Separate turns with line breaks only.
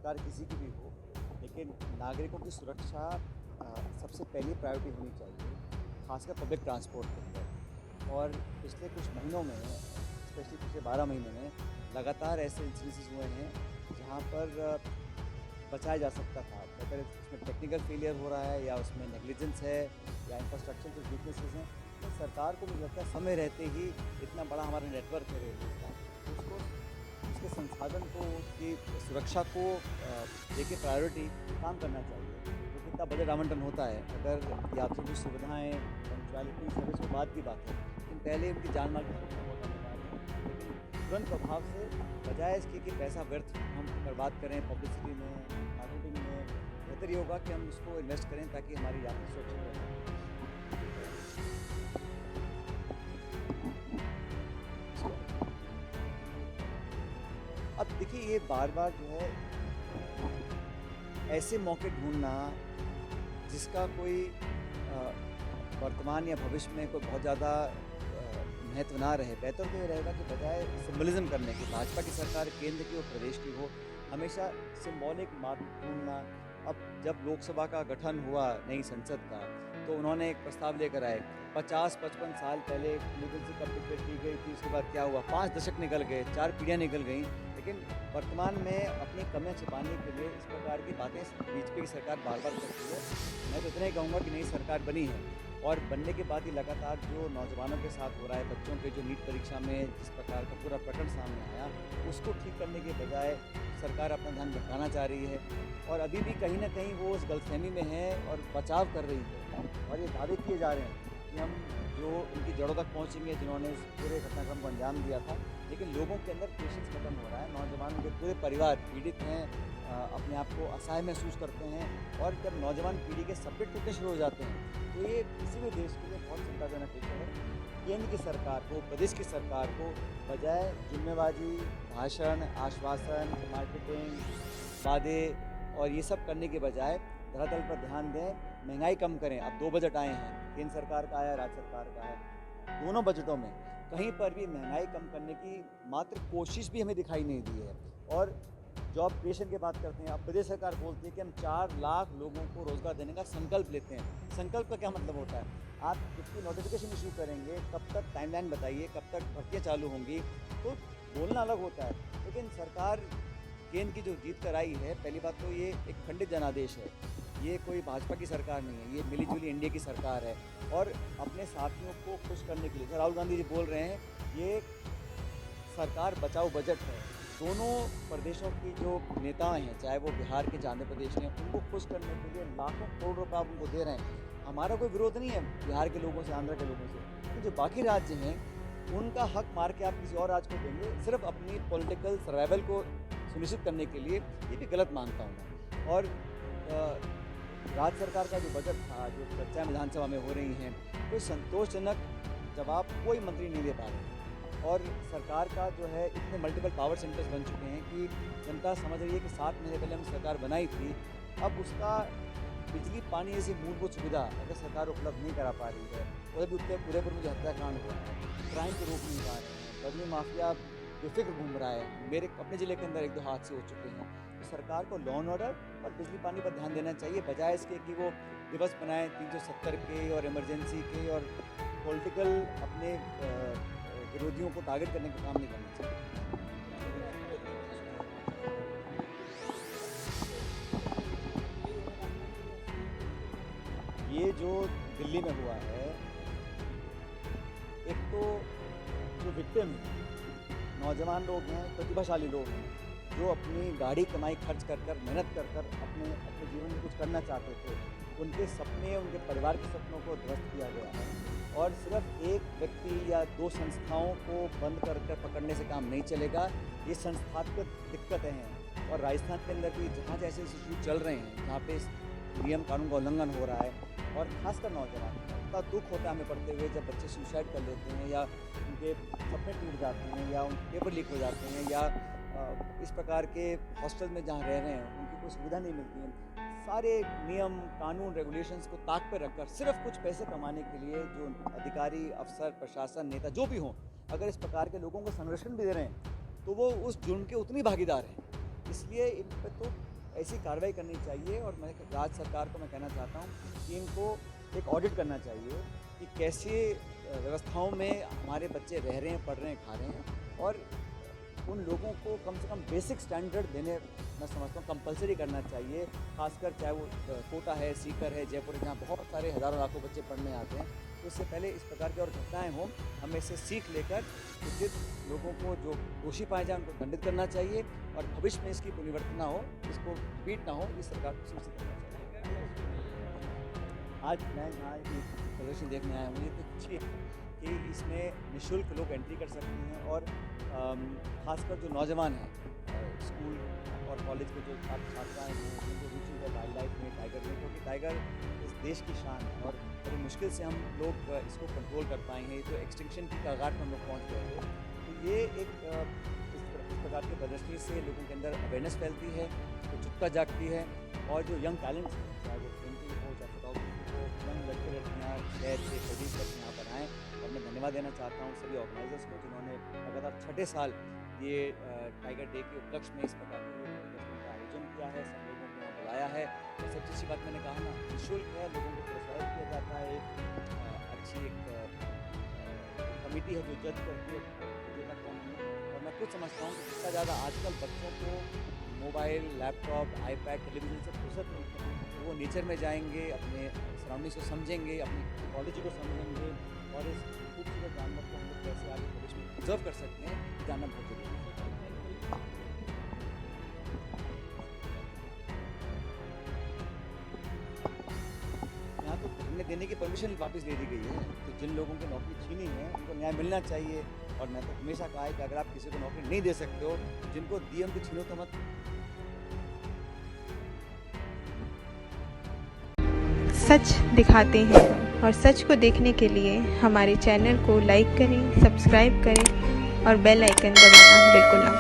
सरकार किसी की भी हो, लेकिन नागरिकों की सुरक्षा सबसे पहली प्रायोरिटी होनी चाहिए, खासकर पब्लिक ट्रांसपोर्ट के अंदर। और पिछले कुछ महीनों में, स्पेशली पिछले 12 महीने में लगातार ऐसे इंसिडेंसेस हुए हैं जहाँ पर बचाया जा सकता था। अगर उसमें टेक्निकल फेलियर हो रहा है या उसमें नेग्लिजेंस है या इंफ्रास्ट्रक्चर कुछ वीकनेसेस हैं, तो सरकार को मुझे लगता है समय रहते ही इतना बड़ा हमारा नेटवर्क है रेलवे का, उसको उसके संसाधन को, उसकी सुरक्षा को देके प्रायोरिटी काम करना चाहिए। तो कितना बजट आवंटन होता है, अगर यात्रियों की सुविधाएँ, पंक्चुअलिटी, सर्विस तो बाद की बात है, लेकिन पहले उनकी जान माल की सुरक्षा बहुत अनिवार्य है। लेकिन तुरंत प्रभाव से, बजाय इसके कि पैसा व्यर्थ हम बर्बाद करें पब्लिसिटी में, मार्केटिंग में, बेहतर ये होगा कि हम उसको इन्वेस्ट करें ताकि हमारी यात्रा सुरक्षित रहे। अब देखिए, ये बार बार जो है ऐसे मौके ढूंढना जिसका कोई वर्तमान या भविष्य में कोई बहुत ज़्यादा महत्व ना रहे, बेहतर तो ये रहेगा कि बजाय सिंबलिज्म करने की, भाजपा की सरकार केंद्र की हो प्रदेश की हो, हमेशा सिंबॉलिक मार्ग ढूंढना। अब जब लोकसभा का गठन हुआ नई संसद का, तो उन्होंने एक प्रस्ताव लेकर आए। 50-55 साल पहले इमरजेंसी कब डिक्लेयर की गई थी, उसके बाद क्या हुआ, 5 दशक निकल गए, 4 पीढ़ियाँ निकल गई, लेकिन वर्तमान में अपनी कमियां छिपाने के लिए इस प्रकार की बातें बीजेपी की सरकार बार बार करती है। मैं तो इतना ही कहूँगा कि नई सरकार बनी है, और बनने के बाद ही लगातार जो नौजवानों के साथ हो रहा है, बच्चों के जो नीट परीक्षा में जिस प्रकार का पूरा प्रकरण सामने आया, उसको ठीक करने के बजाय सरकार अपना ध्यान भटकाना चाह रही है, और अभी भी कहीं ना कहीं वो उस गलतफहमी में है और बचाव कर रही है, और ये दावे किए जा रहे हैं कि हम जो उनकी जड़ों तक पहुँचेंगे जिन्होंने इस पूरे घटनाक्रम को अंजाम दिया था। लेकिन लोगों के अंदर पेशेंस खत्म हो रहा है, नौजवान के पूरे परिवार पीड़ित हैं, अपने आप को असहाय महसूस करते हैं, और जब नौजवान पीढ़ी के सब्जेक्ट टूटने शुरू हो जाते हैं, तो ये किसी भी देश के लिए बहुत चिंताजनक विषय है। केंद्र की सरकार को, प्रदेश की सरकार को, बजाय जुम्मेबाजी, भाषण, आश्वासन, मार्केटिंग, वादे और ये सब करने के बजाय धरातल पर ध्यान दें, महंगाई कम करें। अब 2 बजट आए हैं, केंद्र सरकार का आया, राज्य सरकार का है। दोनों बजटों में कहीं पर भी महंगाई कम करने की मात्र कोशिश भी हमें दिखाई नहीं दी है। और जॉब क्रिएशन की बात करते हैं, अब प्रदेश सरकार बोलती है कि हम 4 लाख लोगों को रोजगार देने का संकल्प लेते हैं। संकल्प का क्या मतलब होता है? आप किसकी नोटिफिकेशन इशू करेंगे, कब तक टाइमलाइन बताइए, कब तक भर्तियाँ चालू होंगी, तो बोलना अलग होता है। लेकिन सरकार केंद्र की जो जीत कर आई है, पहली बात तो ये एक खंडित जनादेश है, ये कोई भाजपा की सरकार नहीं है, ये मिलीजुली एनडीए की सरकार है। और अपने साथियों को खुश करने के लिए राहुल गांधी जी बोल रहे हैं, ये सरकार बचाओ बजट है। दोनों प्रदेशों की जो नेता हैं, चाहे वो बिहार के, चाहे आंध्र प्रदेश हैं, उनको खुश करने के लिए लाखों करोड़ रुपये आप उनको दे रहे हैं। हमारा कोई विरोध नहीं है बिहार के लोगों से, आंध्र के लोगों से, लेकिन जो बाकी राज्य हैं उनका हक मार के आप किसी और राज्य को देंगे सिर्फ अपनी पॉलिटिकल सर्वाइवल को सुनिश्चित करने के लिए, ये भी गलत मानता हूँ मैं। और राज्य सरकार का जो बजट था, जो चर्चा विधानसभा में हो रही हैं, कोई संतोषजनक जवाब कोई मंत्री नहीं दे पा रहे। और सरकार का जो है, इतने मल्टीपल पावर सेंटर्स बन चुके हैं कि जनता समझ रही है कि 7 महीने पहले हम सरकार बनाई थी, अब उसका बिजली पानी जैसी मूलभूत सुविधा अगर सरकार उपलब्ध नहीं करा पा रही है, और अभी उदयपुर में जो हत्याकांड हुआ है, क्राइम को रोक नहीं पा रहे हैं, बदली माफिया बेफिक्र घूम रहा है, मेरे अपने ज़िले के अंदर 1-2 हादसे हो चुके हैं। तो सरकार को लॉ एंड ऑर्डर और बिजली पानी पर ध्यान देना चाहिए, बजाय इसके कि वो दिवस बनाए 370 के और इमरजेंसी के, और पॉलिटिकल अपने विरोधियों को टारगेट करने का काम नहीं करना चाहिए। ये जो दिल्ली में हुआ है, एक तो जो विक्टिम नौजवान लोग हैं, प्रतिभाशाली लोग हैं, जो अपनी गाड़ी कमाई खर्च कर कर, मेहनत कर कर अपने अपने जीवन में कुछ करना चाहते थे, उनके सपने, उनके परिवार के सपनों को ध्वस्त किया गया है। और सिर्फ एक व्यक्ति या 2 संस्थाओं को बंद कर कर पकड़ने से काम नहीं चलेगा, ये संस्थागत दिक्कतें हैं। और राजस्थान के अंदर भी जहाँ जैसे इशू चल रहे हैं, जहाँ पे नियम कानून का उल्लंघन हो रहा है, और खासकर नौजवान, उनका दुख होता है हमें पढ़ते हुए, जब बच्चे सुसाइड कर लेते हैं, या उनके सपने टूट जाते हैं, या उनके पेपर लीक हो जाते हैं, या इस प्रकार के हॉस्टल में जहाँ रह रहे हैं उनकी कोई सुविधा नहीं मिलती है। सारे नियम कानून रेगुलेशंस को ताक पर रखकर सिर्फ कुछ पैसे कमाने के लिए जो अधिकारी, अफसर, प्रशासन, नेता जो भी हों, अगर इस प्रकार के लोगों को संरक्षण भी दे रहे हैं, तो वो उस जुर्म के उतनी भागीदार हैं। इसलिए इन पर तो ऐसी कार्रवाई करनी चाहिए। और मैं राज्य सरकार को मैं कहना चाहता हूँ कि इनको एक ऑडिट करना चाहिए कि कैसे व्यवस्थाओं में हमारे बच्चे रह रहे हैं, पढ़ रहे हैं, खा रहे हैं, और उन लोगों को कम से कम बेसिक स्टैंडर्ड देने, मैं समझता हूँ कंपलसरी करना चाहिए। खासकर चाहे वो कोटा है, सीकर है, जयपुर है, जहाँ बहुत सारे हज़ारों लाखों बच्चे पढ़ने आते हैं। तो इससे पहले इस प्रकार की और घटनाएँ हों, हमें इससे सीख लेकर उचित लोगों को जो दोषी पाए जाए उनको दंडित करना चाहिए, और भविष्य में इसकी पुनरावृत्ति ना हो, इसको रिपीट ना हो, इस सरकार को सुनिश्चित करना चाहिए। आज मैं यहाँ एक प्रदर्शनी देखने आया हूँ, ये तो अच्छी है कि इसमें निःशुल्क लोग एंट्री कर सकते हैं, और ख़ासकर जो नौजवान हैं, स्कूल और कॉलेज के जो छात्र छात्राएँ हैं, जिनको रुचि है वाइल्ड लाइफ में, टाइगर में, क्योंकि टाइगर इस देश की शान है, और बड़ी मुश्किल से हम लोग इसको कंट्रोल कर पाएंगे। तो एक्सटिंक्शन की कगार पर हम लोग पहुँच गए थे। तो ये इस प्रकार की प्रदर्शनी से लोगों के अंदर अवेयरनेस फैलती है, उत्सुकता जागती है, और जो यंग टैलेंट्स हैं, चाहे वो पेंटिंग हो, चाहे फोटोग्राफी हो, यंग लड़के लड़कियाँ शहर से प्रदेश तक यहाँ पर आएँ। और मैं धन्यवाद देना चाहता हूँ सभी ऑर्गेनाइजर्स को, जिन्होंने लगातार 6ठे साल ये टाइगर डे के उपलक्ष्य में इस प्रकार की प्रदर्शनी का आयोजन किया है, सब लोगों को यहाँ बुलाया है। और सबसे अच्छी बात मैंने कहा ना, निःशुल्क है, लोगों को प्रोत्साहित किया जाता है। एक अच्छी कमेटी है जो जज करती है विजेता कौन है। और मैं खुद समझता हूँ कि जितना ज़्यादा आजकल बच्चों को मोबाइल, लैपटॉप, आईपैड, टेलीविज़न से फुर्सत मिलती है, तो वो नेचर में जाएंगे, अपने सराउंडिंग्स को समझेंगे, अपनी इकोलॉजी को समझेंगे, और इस खूबसूरत जानवर को हम लोग कैसे आगे भविष्य में प्रिजर्व कर सकते हैं, जानना बहुत जरूरी है। यहाँ तो धरने देने की परमिशन वापस दे दी गई है, तो जिन लोगों की नौकरी छीनी है उनको न्याय मिलना चाहिए। और मैं तो हमेशा कहा है कि अगर आप किसी को नौकरी नहीं दे सकते हो, जिनको दी उनको छीनो तो मत।
सच दिखाते हैं, और सच को देखने के लिए हमारे चैनल को लाइक करें, सब्सक्राइब करें और बेल आइकन दबाना बिल्कुल ना भूलें।